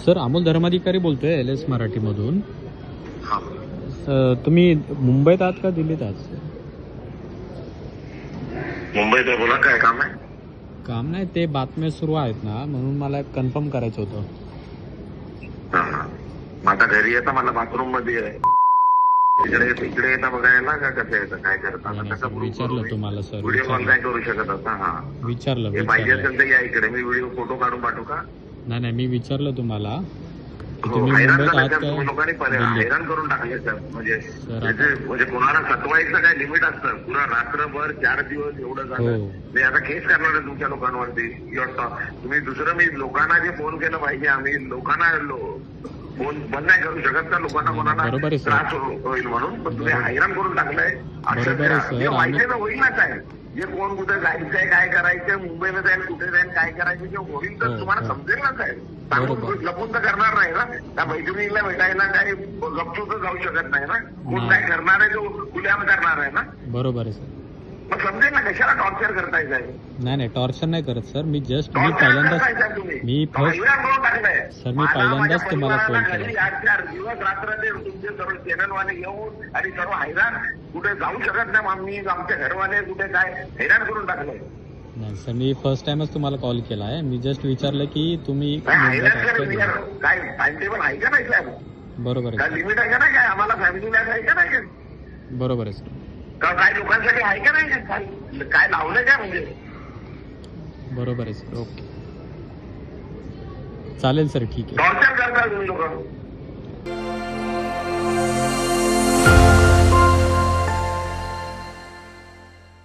Sir Amol Dharmadhikari बोलतोय LS मराठीमधून. हा. तुम्ही मुंबईत आहात का दिल्लीत आहात? मुंबईत आहे, बोला काय काम आहे? काम नाही, ते बातम्या सुरू आहेत ना, म्हणून मला कन्फर्म करायचं होतं. हा, हा. मग आता घरी येता, मला बाथरूम मध्ये आहे. इकडे येता बघायला का कसं येतं, काय करता? नाही, नाही, सर, विचारलं तुम्हाला सर, व्हिडिओ कॉल काय करू शकत आता? हा, विचारलं हे पाहिजे असेल तर या इकडे, मी व्हिडिओ फोटो काढून पाठवू का? नाही नाही, मी विचारलं तुम्हाला की हो, तुम्ही हैराण मुंबईत आहात झालं का तुम्ही लोकांनी, दिल्लीत? हैराण करून टाकले सर. म्हणजे आता- म्हणजे कोणाला सतवायचं काय लिमिट असतं? पुरा रात्रभर 4 दिवस एवढं झालं. हो. मी आता केस करणार आहे तुमच्या लोकांवरती. तुम्ही दुसरं, मी लोकांना जे फोन केलं पाहिजे, आम्ही लोकांना फोन बंद नाही करू शकत तर लोकांना कोणाला बरोबर आहे, सर. त्रास होईल म्हणून. पण तुम्ही हैराण करून टाकलंय. बरोबर आहे, सर. माहिती ना होईल ना काय, जे कोण कुठे जायचंय, काय करायचंय, मुंबईला जाईल, कुठे जाईल, काय करायचं ते होईल तर हो, तुम्हाला हो. समजेल ना काय. सांगून लपून तर करणार नाही ना. त्या मैत्रिणीला भेटायला काय गपचूप तर जाऊ शकत नाही ना. कोण काय करणार आहे तो खुल्याम करणार आहे ना. बरोबर आहे सर. मग समजेल ना कशाला टॉर्चर करताय साहेब. नाही नाही, टॉर्चर नाही करत सर. मी टॉर्चर पहिल्यांदाच करताय साहेब तुम्ही. मी फर्स्ट हैराण करून टाकलंय. सर, मी मला, पहिल्यांदाच माझ्या तुम्हाला फोन परिवाराला केला. घरी 8-4 दिवस रात्र ते तुमचे सर्व चॅनलवाले येऊन आणि सर्व हैराण, कुठे जाऊ शकत नाही. आम्ही आमच्या घरवाले कुठे काय हैराण करून टाकलंय. नाही सर, मी फर्स्ट टाइमच तुम्हाला कॉल केला आहे. मी जस्ट विचारलं की तुम्ही हैराण मुंबईत आहात का कर दिल्लीत? काय टाइम टेबल आहे का नाही साहेब? बरोबर काय आहे लिमिट आहे का नाही? काय आम्हाला फॅमिली लाईफ आहे का नाही? सर. बरोबर आहे सर. का काय लोकांसाठी आहे का नाही? काय लावलंय काय म्हणजे? बरोबर आहे सर. ओके, चालेल सर, ठीक आहे. टॉर्चर करता तुम्ही लोक.